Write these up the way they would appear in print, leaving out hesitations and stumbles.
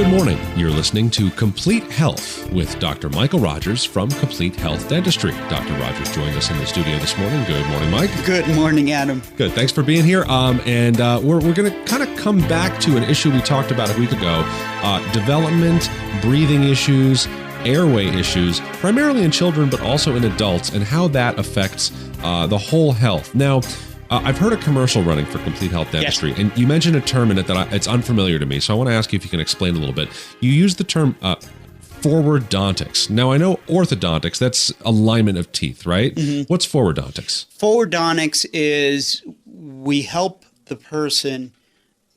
Good morning. You're listening to Complete Health with Dr. Michael Rogers from Complete Health Dentistry. Dr. Rogers joined us in the studio this morning. Good morning, Mike. Good morning, Adam. Good. Thanks for being here. We're going to kind of come back to an issue we talked about a week ago, development, breathing issues, airway issues, primarily in children, but also in adults, and how that affects the whole health. Now, I've heard a commercial running for Complete Health Dentistry, Yes. and you mentioned a term in it that it's unfamiliar to me, so I want to ask you if you can explain a little bit. You use the term forwardontics. Now, I know orthodontics, that's alignment of teeth, right? Mm-hmm. What's forwardontics? Forwardontics is we help the person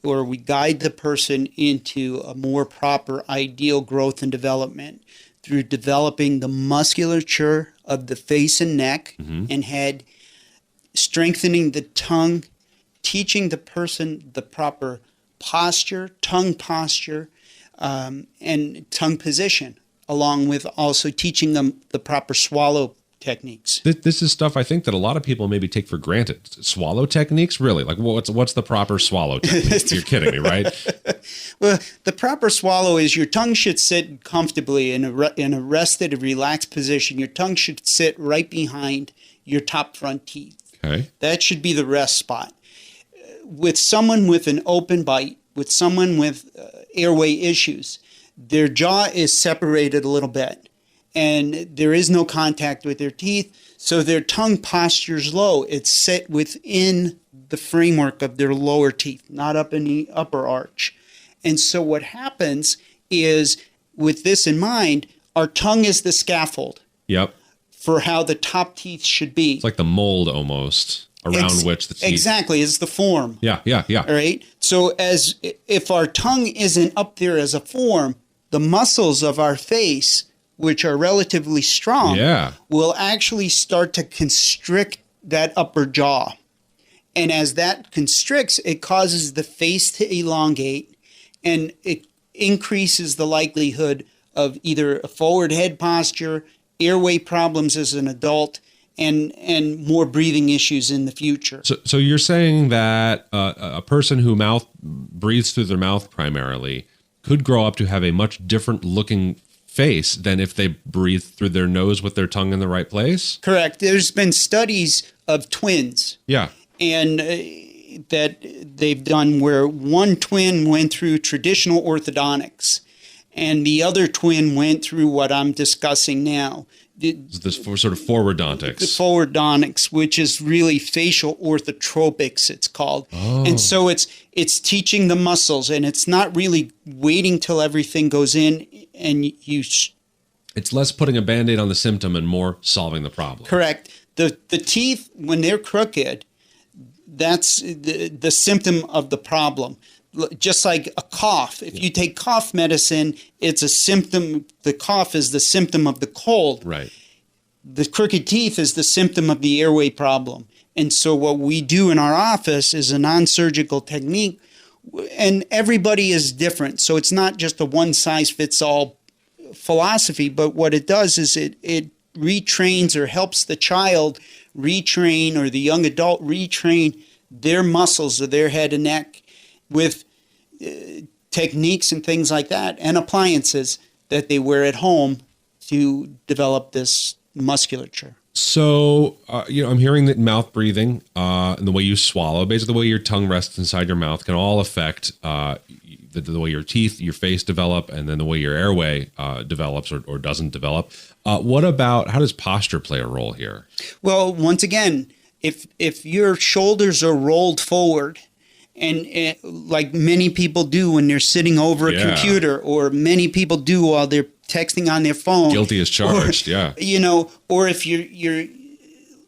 or we guide the person into a more proper ideal growth and development through developing the musculature of the face and neck and head, strengthening the tongue, teaching the person the proper posture, and tongue position, along with also teaching them the proper swallow techniques. This is stuff I think that a lot of people maybe take for granted. Swallow techniques? Really? Like what's the proper swallow technique? You're kidding me, right? Well, the proper swallow is your tongue should sit comfortably in a rested, relaxed position. Your tongue should sit right behind your top front teeth. Okay. That should be the rest spot. With someone with an open bite, with someone with airway issues, their jaw is separated a little bit and there is no contact with their teeth, so their tongue posture's low. It's set within the framework of their lower teeth, not up in the upper arch. And so what happens is, with this in mind, our tongue is the scaffold. Yep. For how the top teeth should be. It's like the mold almost around which the teeth... Exactly, it's the form. Yeah. All right? So if our tongue isn't up there as a form, the muscles of our face, which are relatively strong, will actually start to constrict that upper jaw. And as that constricts, it causes the face to elongate, and it increases the likelihood of either a forward head posture, airway problems as an adult, and more breathing issues in the future. So you're saying that a person who breathes through their mouth primarily could grow up to have a much different looking face than if they breathe through their nose with their tongue in the right place? Correct. There's been studies of twins. Yeah. And that they've done where one twin went through traditional orthodontics and the other twin went through what I'm discussing now. This sort of forwardontics. The forwardontics, which is really facial orthotropics, it's called. Oh. And so it's teaching the muscles, and it's not really waiting till everything goes in and you... It's less putting a Band-Aid on the symptom and more solving the problem. Correct. The teeth, when they're crooked, that's the symptom of the problem. Just like a cough. If you take cough medicine, it's a symptom. The cough is the symptom of the cold. Right. The crooked teeth is the symptom of the airway problem. And so what we do in our office is a non-surgical technique, and everybody is different. So it's not just a one-size-fits-all philosophy, but what it does is it retrains or helps the child retrain, or the young adult retrain their muscles of their head and neck with techniques and things like that, and appliances that they wear at home to develop this musculature. So, I'm hearing that mouth breathing and the way you swallow, basically the way your tongue rests inside your mouth, can all affect the way your teeth, your face develop, and then the way your airway develops or doesn't develop. What about, how does posture play a role here? Well, once again, if your shoulders are rolled forward, and like many people do when they're sitting over a computer, or many people do while they're texting on their phone. Guilty as charged, or if you're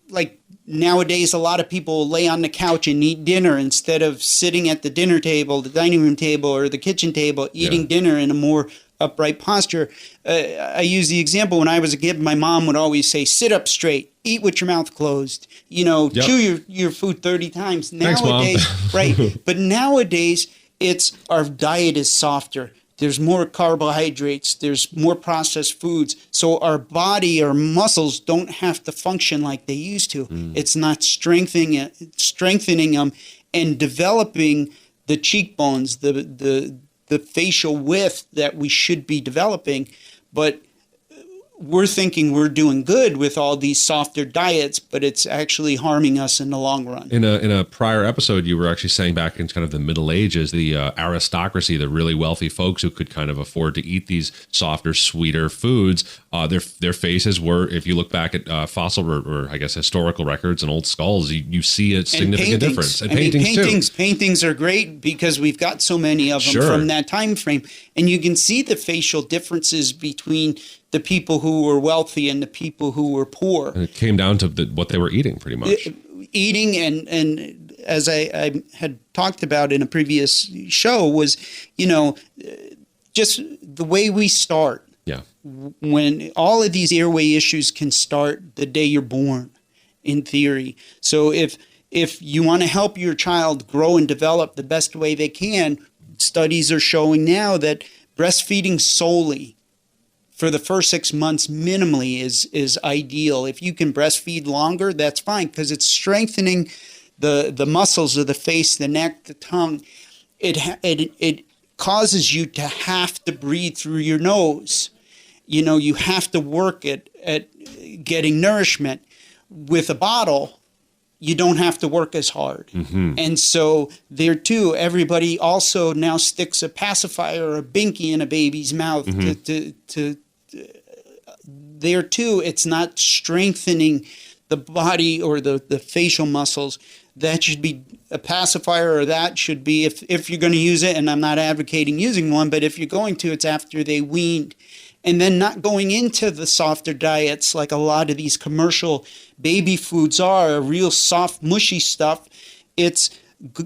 like nowadays, a lot of people lay on the couch and eat dinner instead of sitting at the dinner table, the dining room table, or the kitchen table, eating dinner in a more upright posture. I use the example when I was a kid, my mom would always say, sit up straight, eat with your mouth closed, chew your food 30 times. Nowadays, Thanks, Mom. Right. But nowadays, our diet is softer. There's more carbohydrates. There's more processed foods. So our body, our muscles don't have to function like they used to. It's not strengthening them and developing the cheekbones, the the facial width that we should be developing, but we're thinking we're doing good with all these softer diets, but it's actually harming us in the long run. In a prior episode, you were actually saying back in kind of the Middle Ages, the aristocracy, the really wealthy folks who could kind of afford to eat these softer, sweeter foods, their faces were, if you look back at fossil or I guess historical records and old skulls, you see a significant difference. And paintings are great because we've got so many of them from that time frame, and you can see the facial differences between the people who were wealthy and the people who were poor. And it came down to what they were eating, pretty much. Eating, and as I had talked about in a previous show, was, just the way we start. Yeah. When all of these airway issues can start the day you're born, in theory. So if you want to help your child grow and develop the best way they can, studies are showing now that breastfeeding solely for the first 6 months minimally is ideal. If you can breastfeed longer, that's fine, because it's strengthening the muscles of the face, the neck, the tongue. It causes you to have to breathe through your nose. You have to work at getting nourishment. With a bottle, you don't have to work as hard. Mm-hmm. And so there too, everybody also now sticks a pacifier or a binky in a baby's mouth to there too, it's not strengthening the body or the facial muscles. That should be a pacifier, or that should be, if you're going to use it, and I'm not advocating using one, but if you're going to, it's after they weaned. And then not going into the softer diets like a lot of these commercial baby foods are, real soft, mushy stuff. It's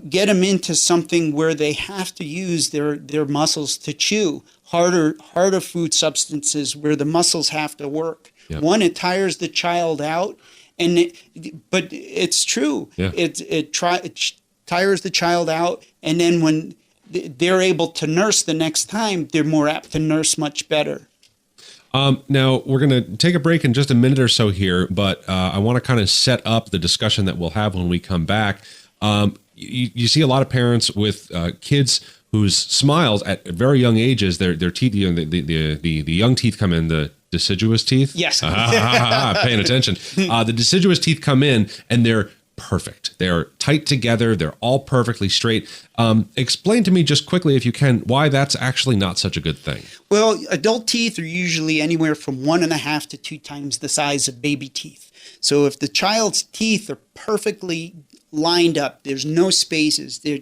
get them into something where they have to use their muscles to chew. Harder food substances where the muscles have to work. Yep. One, it tires the child out, but it's true. Yeah. It tires the child out, and then when they're able to nurse the next time, they're more apt to nurse much better. Now, we're going to take a break in just a minute or so here, but I want to kind of set up the discussion that we'll have when we come back. You see a lot of parents with kids whose smiles at very young ages, their teeth, the young teeth come in, the deciduous teeth. Yes. Paying attention. The deciduous teeth come in and they're perfect. They're tight together. They're all perfectly straight. Explain to me just quickly, if you can, why that's actually not such a good thing. Well, adult teeth are usually anywhere from 1.5 to 2 times the size of baby teeth. So if the child's teeth are perfectly lined up, there's no spaces, they're,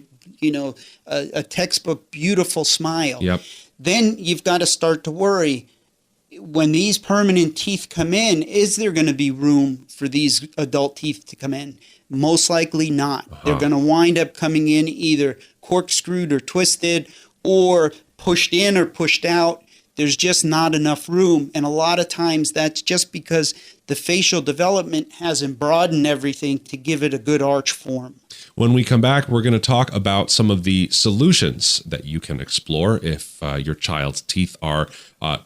a textbook beautiful smile. Yep. Then you've got to start to worry, when these permanent teeth come in, is there going to be room for these adult teeth to come in? Most likely not. Uh-huh. They're going to wind up coming in either corkscrewed or twisted, or pushed in or pushed out. There's just not enough room. And a lot of times that's just because the facial development hasn't broadened everything to give it a good arch form. When we come back, we're going to talk about some of the solutions that you can explore if your child's teeth are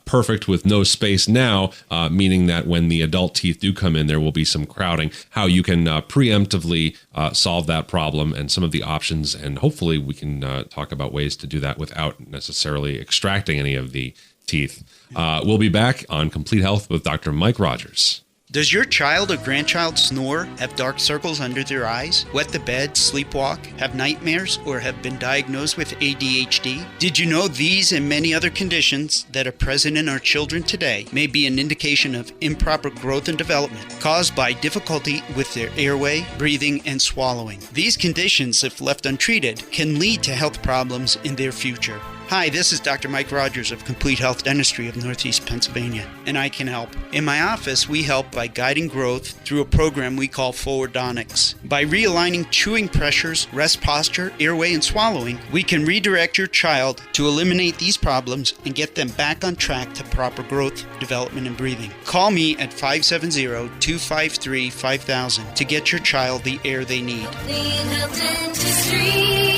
perfect with no space now, meaning that when the adult teeth do come in, there will be some crowding, how you can preemptively solve that problem and some of the options. And hopefully we can talk about ways to do that without necessarily extracting any of the teeth. We'll be back on Complete Health with Dr. Mike Rogers. Does your child or grandchild snore, have dark circles under their eyes, wet the bed, sleepwalk, have nightmares, or have been diagnosed with ADHD? Did you know these and many other conditions that are present in our children today may be an indication of improper growth and development caused by difficulty with their airway, breathing, and swallowing? These conditions, if left untreated, can lead to health problems in their future. Hi, this is Dr. Mike Rogers of Complete Health Dentistry of Northeast Pennsylvania, and I can help. In my office, we help by guiding growth through a program we call Forwardonics. By realigning chewing pressures, rest posture, airway, and swallowing, we can redirect your child to eliminate these problems and get them back on track to proper growth, development, and breathing. Call me at 570-253-5000 to get your child the air they need. Complete Health Dentistry.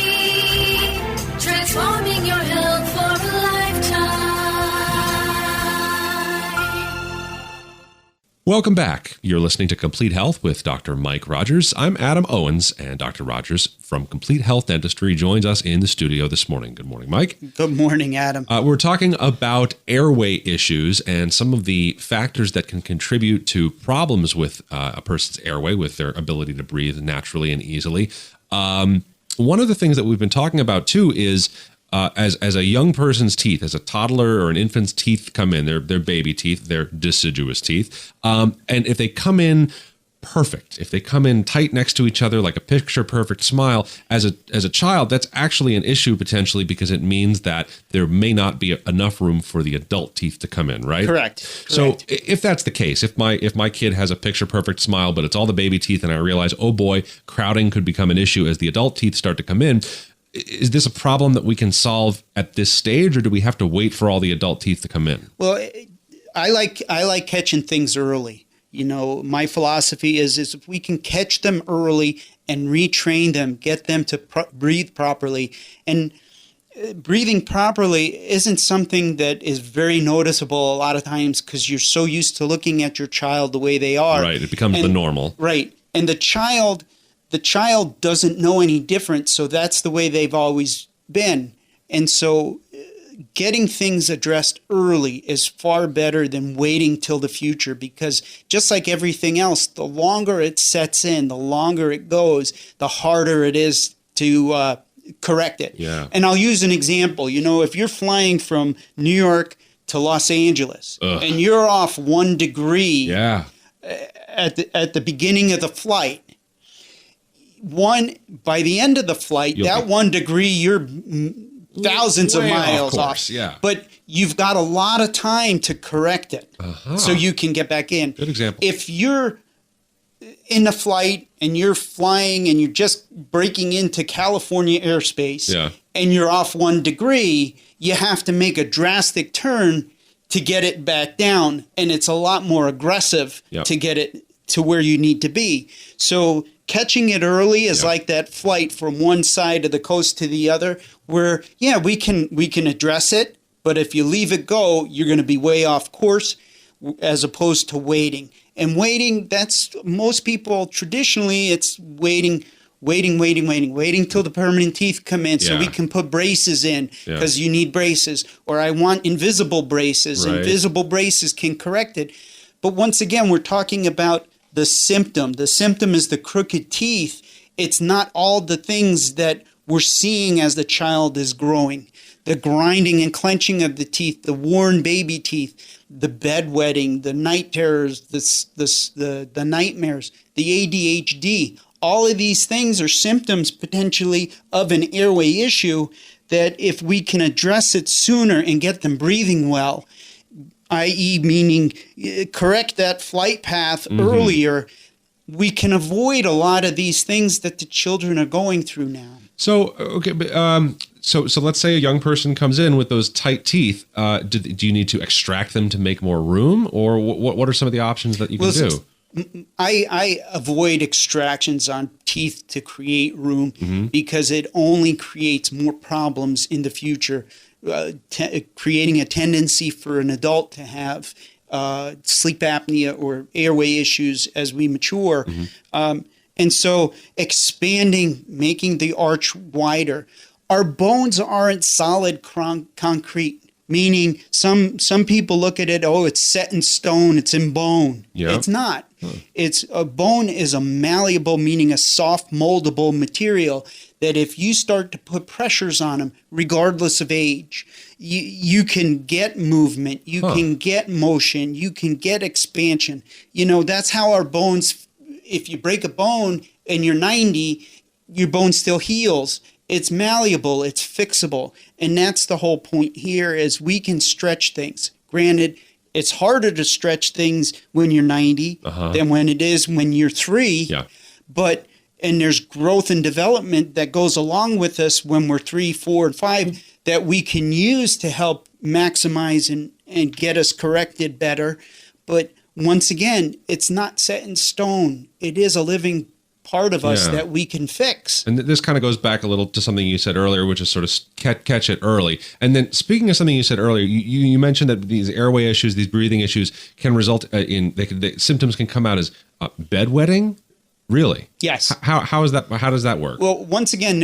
Transforming your health for a lifetime. Welcome back. You're listening to Complete Health with Dr. Mike Rogers. I'm Adam Owens, and Dr. Rogers from Complete Health Dentistry joins us in the studio this morning. Good morning, Mike. Good morning, Adam. We're talking about airway issues and some of the factors that can contribute to problems with a person's airway, with their ability to breathe naturally and easily. One of the things that we've been talking about, too, is as a young person's teeth, as a toddler or an infant's teeth come in, their baby teeth, their deciduous teeth, and if they come in perfect, if they come in tight next to each other like a picture perfect smile, as a child, that's actually an issue potentially, because it means that there may not be enough room for the adult teeth to come in, right? Correct. So if that's the case, if my kid has a picture perfect smile, but it's all the baby teeth, and I realize, oh boy, crowding could become an issue as the adult teeth start to come in, is this a problem that we can solve at this stage, or do we have to wait for all the adult teeth to come in? Well, I like catching things early. You know, my philosophy is if we can catch them early and retrain them, get them to breathe properly. And breathing properly isn't something that is very noticeable a lot of times, because you're so used to looking at your child the way they are. Right. It becomes the normal. Right. And the child doesn't know any different, so that's the way they've always been. And so getting things addressed early is far better than waiting till the future, because just like everything else, the longer it sets in, the longer it goes, the harder it is to correct it. Yeah. And I'll use an example. You know, if you're flying from New York to Los Angeles and you're off 1 degree at the beginning of the flight, by the end of the flight, that 1 degree, you're thousands of miles off. Yeah. But you've got a lot of time to correct it, so you can get back in. Good example. If you're in a flight and you're flying and you're just breaking into California airspace and you're off 1 degree, you have to make a drastic turn to get it back down, and it's a lot more aggressive to get it to where you need to be. So catching it early is like that flight from one side of the coast to the other, where we can address it, but if you leave it go, you're going to be way off course, as opposed to waiting. And waiting, that's most people traditionally, it's waiting till the permanent teeth come in so we can put braces in, because you need braces, or I want invisible braces. Right. Invisible braces can correct it. But once again, we're talking about the symptom. The symptom is the crooked teeth. It's not all the things that we're seeing as the child is growing. The grinding and clenching of the teeth, the worn baby teeth, the bedwetting, the night terrors, the nightmares, the ADHD. All of these things are symptoms potentially of an airway issue that if we can address it sooner and get them breathing well, i.e. meaning correct that flight path earlier, we can avoid a lot of these things that the children are going through now. So, okay, so let's say a young person comes in with those tight teeth. Do you need to extract them to make more room, or what are some of the options that you can do? I avoid extractions on teeth to create room because it only creates more problems in the future, creating a tendency for an adult to have sleep apnea or airway issues as we mature. And so expanding, making the arch wider. Our bones aren't solid concrete, meaning some people look at it, oh, it's set in stone, it's in bone. Yep. It's not. It's a bone is a malleable, meaning a soft, moldable material that if you start to put pressures on them, regardless of age, you can get movement, you can get motion, you can get expansion. You know, that's how our bones, if you break a bone and you're 90, your bone still heals. It's malleable, it's fixable. And that's the whole point here is we can stretch things. Granted, it's harder to stretch things when you're 90 than when it is when you're 3. Yeah. And there's growth and development that goes along with us when we're 3, 4, and 5 that we can use to help maximize and get us corrected better. But once again, it's not set in stone. It is a living part of us Yeah. that we can fix. And this kind of goes back a little to something you said earlier, which is sort of catch it early. And then speaking of something you said earlier, you mentioned that these airway issues, these breathing issues can result in, the symptoms can come out as bedwetting. Really? Yes. How is that? How does that work? Well, once again,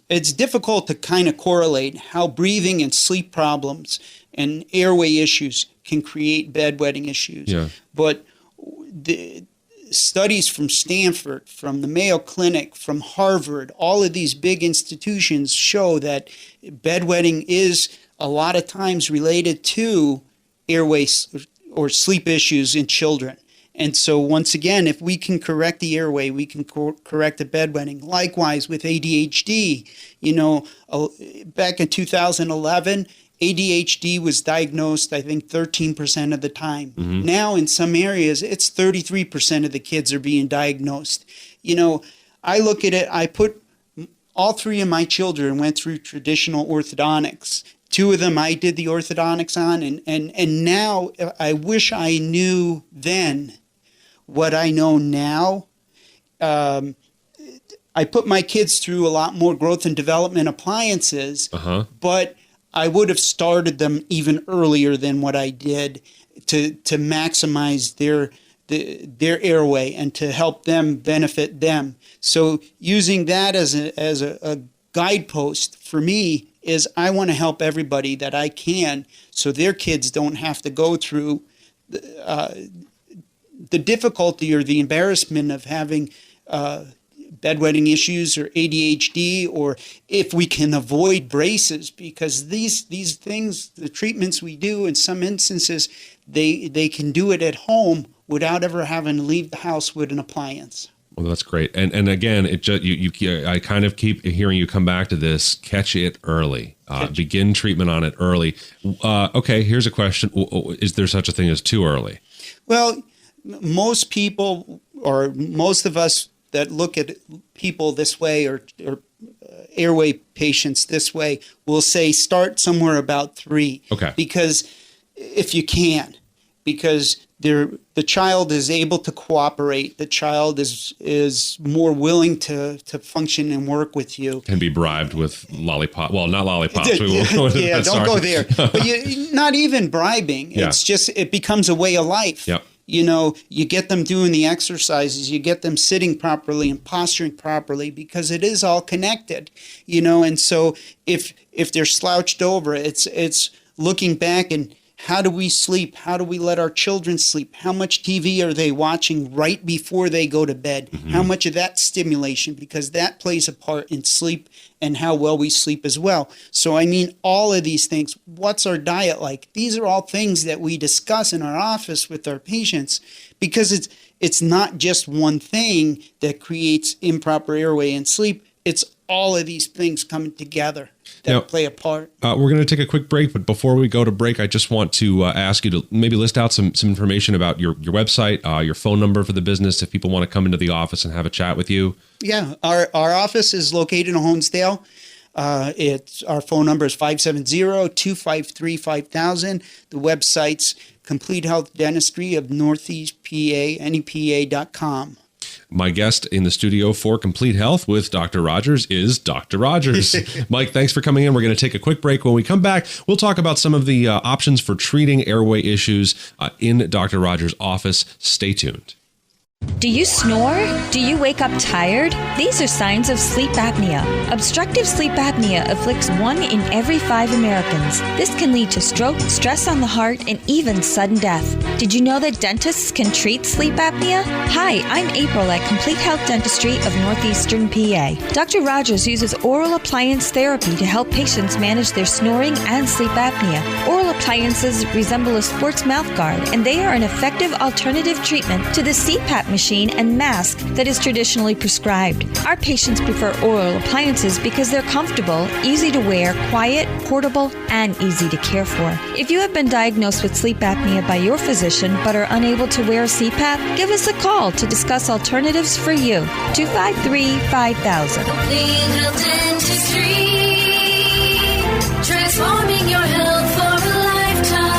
it's difficult to kind of correlate how breathing and sleep problems and airway issues can create bedwetting issues. Yeah. But the studies from Stanford, from the Mayo Clinic, from Harvard, all of these big institutions show that bedwetting is a lot of times related to airway or sleep issues in children. And so once again, if we can correct the airway, we can correct the bedwetting. Likewise with ADHD, back in 2011, ADHD was diagnosed, I think, 13% of the time. Mm-hmm. Now in some areas, it's 33% of the kids are being diagnosed. I look at it, I put all three of my children went through traditional orthodontics. Two of them I did the orthodontics on, and now I wish I knew then what I know now. I put my kids through a lot more growth and development appliances, but I would have started them even earlier than what I did to maximize their airway and to help them benefit them. So using that as a guidepost for me is I want to help everybody that I can so their kids don't have to go through the difficulty or the embarrassment of having bedwetting issues or ADHD, or if we can avoid braces, because these things, the treatments we do in some instances, they can do it at home without ever having to leave the house with an appliance. Well, that's great. And again, it just I kind of keep hearing you come back to this: catch it early, begin treatment on it early. Okay, here's a question: is there such a thing as too early? Well, most people, or most of us that look at people this way, or airway patients this way, will say start somewhere about 3. Okay. Because if you can, because the child is able to cooperate, the child is more willing to function and work with you. Can be bribed with lollipop. Well, not lollipops. Yeah, don't go there. But not even bribing. Yeah. It's just, it becomes a way of life. Yep. You get them doing the exercises, you get them sitting properly and posturing properly, because it is all connected, and so if they're slouched over, it's looking back and how do we sleep? How do we let our children sleep? How much TV are they watching right before they go to bed? Mm-hmm. How much of that stimulation? Because that plays a part in sleep and how well we sleep as well. So, all of these things, what's our diet like? These are all things that we discuss in our office with our patients, because it's not just one thing that creates improper airway and sleep. It's all of these things coming together that play a part. We're going to take a quick break, but before we go to break, I just want to ask you to maybe list out some information about your website, your phone number for the business, if people want to come into the office and have a chat with you. Yeah, our office is located in Honesdale. Our phone number is 570-253-5000. The website's Complete Health Dentistry of Northeast PA, NEPA.com. My guest in the studio for Complete Health with Dr. Rogers is Dr. Rogers. Mike, thanks for coming in. We're going to take a quick break. When we come back, we'll talk about some of the options for treating airway issues in Dr. Rogers' office. Stay tuned. Do you snore? Do you wake up tired? These are signs of sleep apnea. Obstructive sleep apnea afflicts 1 in every 5 Americans. This can lead to stroke, stress on the heart, and even sudden death. Did you know that dentists can treat sleep apnea? Hi, I'm April at Complete Health Dentistry of Northeastern PA. Dr. Rogers uses oral appliance therapy to help patients manage their snoring and sleep apnea. Oral appliances resemble a sports mouth guard, and they are an effective alternative treatment to the CPAP machine and mask that is traditionally prescribed. Our patients prefer oral appliances because they're comfortable, easy to wear, quiet, portable, and easy to care for. If you have been diagnosed with sleep apnea by your physician but are unable to wear a CPAP, give us a call to discuss alternatives for you. 253-5000. Complete Health Dentistry, transforming your health for a lifetime.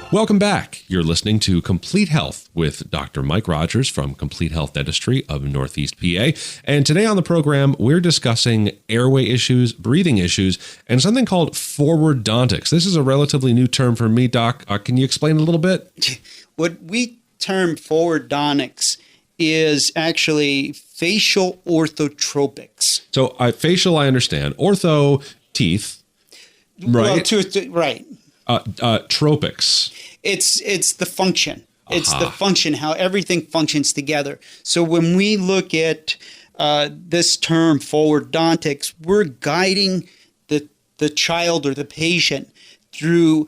Welcome back. You're listening to Complete Health with Dr. Mike Rogers from Complete Health Dentistry of Northeast PA. And today on the program, we're discussing airway issues, breathing issues, and something called forwardontics. This is a relatively new term for me, Doc. Can you explain a little bit? What we term forwardontics is actually facial orthotropics. So facial, I understand. Ortho, teeth, right? Well, right. Tropics. It's the function. It's the function, how everything functions together. So when we look at this term forwardontics, we're guiding the child or the patient through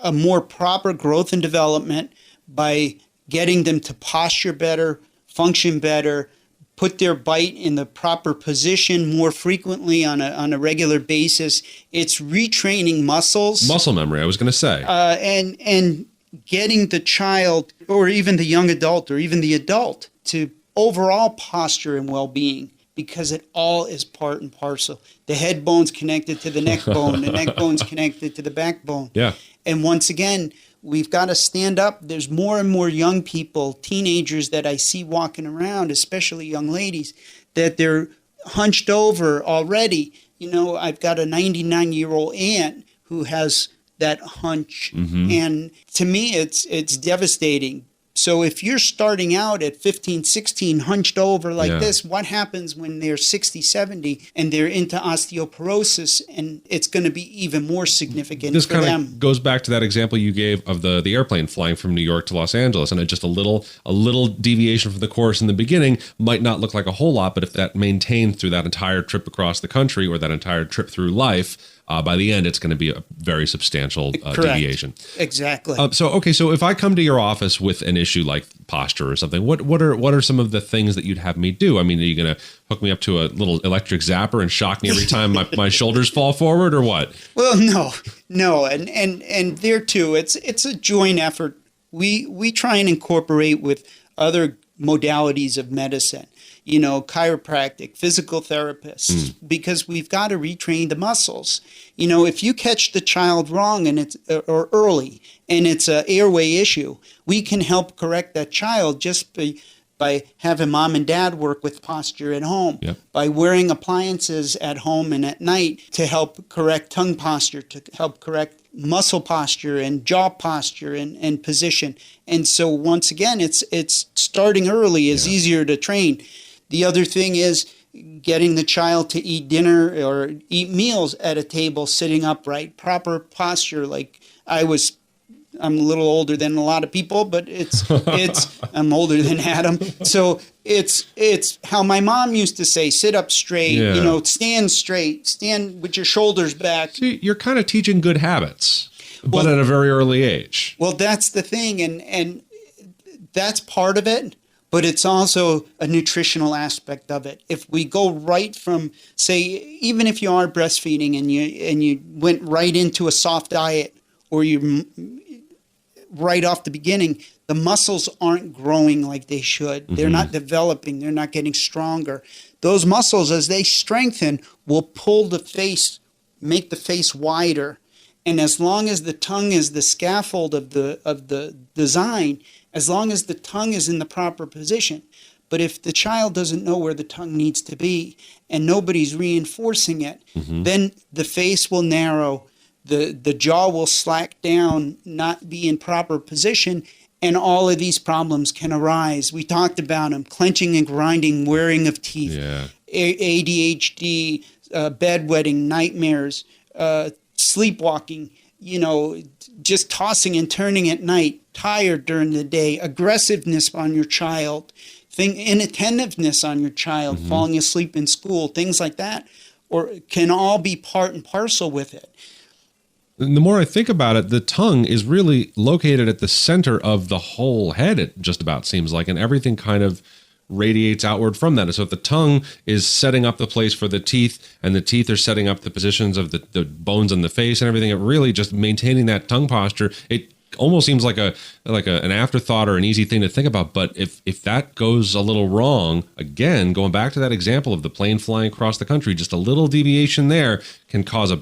a more proper growth and development by getting them to posture better, function better, put their bite in the proper position more frequently on a regular basis. It's retraining muscles. Muscle memory, I was going to say. And getting the child or even the young adult or even the adult to overall posture and well-being, because it all is part and parcel. The head bone's connected to the neck bone. The neck bone's connected to the backbone. Yeah. And once again, we've got to stand up. There's more and more young people, teenagers that I see walking around, especially young ladies, that they're hunched over already. You know, I've got a 99-year-old aunt who has that hunch. Mm-hmm. And to me, it's devastating. So if you're starting out at 15, 16, hunched over like this, what happens when they're 60, 70 and they're into osteoporosis, and it's going to be even more significant this for them? This kind of goes back to that example you gave of the airplane flying from New York to Los Angeles, and just a little deviation from the course in the beginning might not look like a whole lot, but if that maintains through that entire trip across the country or that entire trip through life, by the end, it's going to be a very substantial deviation. Exactly. So if I come to your office with an issue like posture or something, what are some of the things that you'd have me do? I mean, are you going to hook me up to a little electric zapper and shock me every time my shoulders fall forward, or what? Well, no, and there too, it's a joint effort. We try and incorporate with other modalities of medicine. You know, chiropractic, physical therapists, because we've got to retrain the muscles. You know, if you catch the child wrong or early and it's an airway issue, we can help correct that child just by having mom and dad work with posture at home, by wearing appliances at home and at night to help correct tongue posture, to help correct muscle posture and jaw posture and position. And so once again, it's starting early is easier to train. The other thing is getting the child to eat dinner or eat meals at a table sitting upright, proper posture. Like I'm a little older than a lot of people, but I'm older than Adam. So it's how my mom used to say, sit up straight, stand straight, stand with your shoulders back. See, you're kind of teaching good habits, but at a very early age. Well, that's the thing. And that's part of it. But it's also a nutritional aspect of it. If we go right from, say, even if you are breastfeeding and you went right into a soft diet, or you right off the beginning, the muscles aren't growing like they should. Mm-hmm. They're not developing. They're not getting stronger. Those muscles, as they strengthen, will pull the face, make the face wider. And as long as the tongue is the scaffold of the design, as long as the tongue is in the proper position. But if the child doesn't know where the tongue needs to be and nobody's reinforcing it, then the face will narrow, the jaw will slack down, not be in proper position, and all of these problems can arise. We talked about them: clenching and grinding, wearing of teeth, ADHD, bedwetting, nightmares, sleepwalking, just tossing and turning at night, tired during the day, aggressiveness on your child, inattentiveness on your child, falling asleep in school, things like that, or can all be part and parcel with it. And the more I think about it, the tongue is really located at the center of the whole head, it just about seems like, and everything kind of radiates outward from that. And so if the tongue is setting up the place for the teeth, and the teeth are setting up the positions of the bones in the face and everything, it really just maintaining that tongue posture, it almost seems like an afterthought or an easy thing to think about. But if that goes a little wrong, again, going back to that example of the plane flying across the country, just a little deviation there can cause a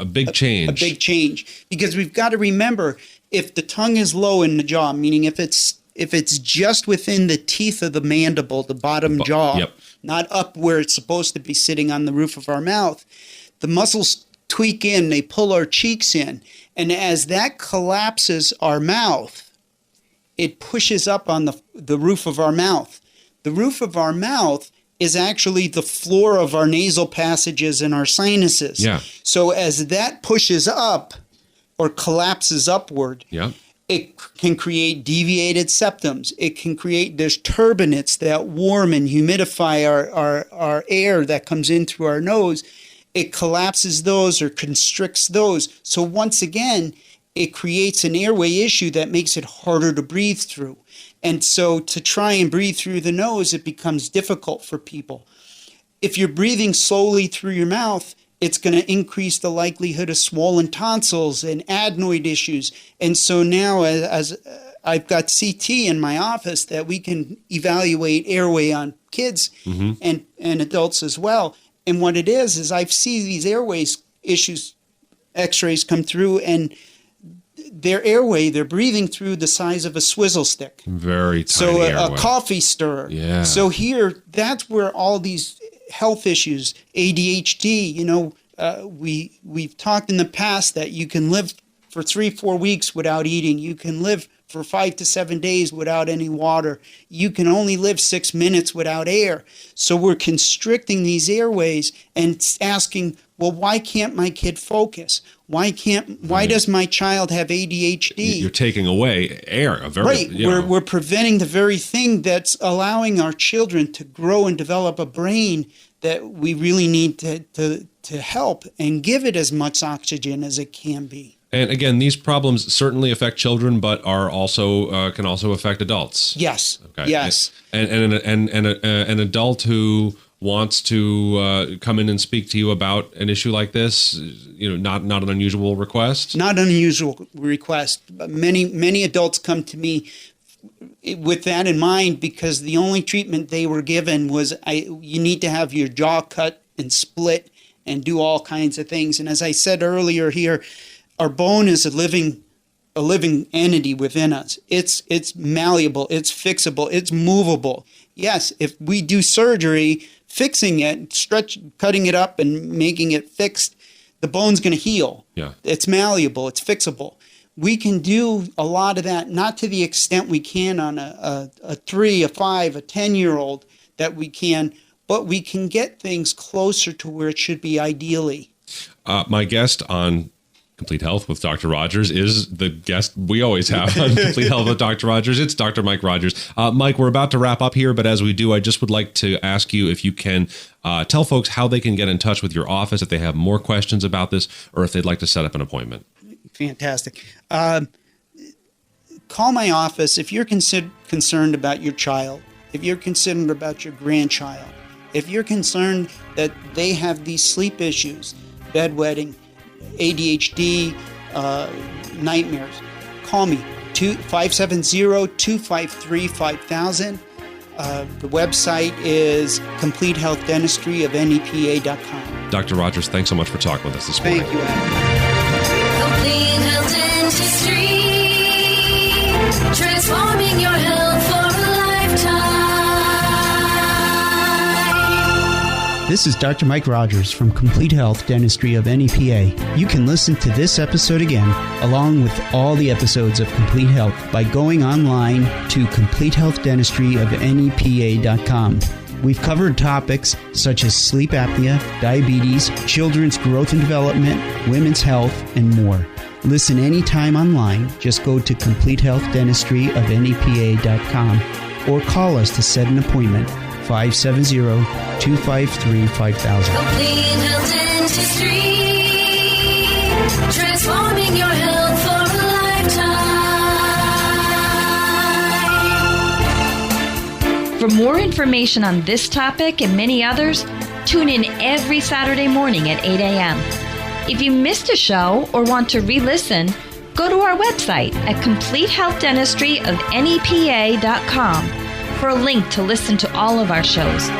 big change. A big change. Because we've got to remember, if the tongue is low in the jaw, meaning if it's just within the teeth of the mandible, the bottom jaw, Yep. not up where it's supposed to be sitting on the roof of our mouth, the muscles tweak in, they pull our cheeks in. And as that collapses our mouth, it pushes up on the roof of our mouth. The roof of our mouth is actually the floor of our nasal passages and our sinuses. Yeah. So as that pushes up or collapses upward, Yeah. it can create deviated septums. It can create, there's turbinates that warm and humidify our air that comes in through our nose. It collapses those or constricts those. So once again, it creates an airway issue that makes it harder to breathe through. And so to try and breathe through the nose, it becomes difficult for people. If you're breathing slowly through your mouth, it's going to increase the likelihood of swollen tonsils and adenoid issues. And so now, as I've got CT in my office that we can evaluate airway on kids and adults as well. And what it is I see these airways issues, x-rays come through, and their airway, they're breathing through the size of a swizzle stick. Very tiny So airway. a coffee stirrer. Yeah. So here, that's where all these health issues, ADHD, we've talked in the past that you can live for 3-4 weeks without eating. You can live for 5 to 7 days without any water. You can only live 6 minutes without air. So we're constricting these airways and asking, well, why can't my kid focus? Why does my child have ADHD? You're taking away air. Right. We're preventing the very thing that's allowing our children to grow and develop a brain that we really need to help and give it as much oxygen as it can be. And again, these problems certainly affect children, but are also can also affect adults. Yes. Okay. Yes. And an adult who wants to come in and speak to you about an issue like this, not an unusual request. Not an unusual request. But many adults come to me with that in mind, because the only treatment they were given was you need to have your jaw cut and split and do all kinds of things. And as I said earlier here, our bone is a living entity within us. It's malleable, it's fixable, it's movable. Yes, if we do surgery, fixing it, cutting it up and making it fixed, the bone's going to heal. Yeah. It's malleable, it's fixable. We can do a lot of that, not to the extent we can on a 3, a 5, a 10-year-old that we can, but we can get things closer to where it should be ideally. My guest on Complete Health with Dr. Rogers is the guest we always have on Complete Health with Dr. Rogers. It's Dr. Mike Rogers. Mike, we're about to wrap up here, but as we do, I just would like to ask you if you can tell folks how they can get in touch with your office if they have more questions about this or if they'd like to set up an appointment. Fantastic. Call my office if you're concerned about your child, if you're concerned about your grandchild, if you're concerned that they have these sleep issues, bedwetting, ADHD, nightmares. Call me, 570-253-5000. The website is Complete Health Dentistry of NEPA.com. Dr. Rogers, thanks so much for talking with us this morning. Thank you, Adam. Complete Health Dentistry, transforming your health for a lifetime. This is Dr. Mike Rogers from Complete Health Dentistry of NEPA. You can listen to this episode again, along with all the episodes of Complete Health, by going online to CompleteHealthDentistry.NEPA.com. We've covered topics such as sleep apnea, diabetes, children's growth and development, women's health, and more. Listen anytime online. Just go to CompleteHealthDentistry.NEPA.com or call us to set an appointment. 570-253-5000. Complete Health Dentistry, transforming your health for a lifetime. For more information on this topic and many others, tune in every Saturday morning at 8 a.m. If you missed a show or want to re-listen, go to our website at CompleteHealthDentistry of NEPA.com for a link to listen to all of our shows.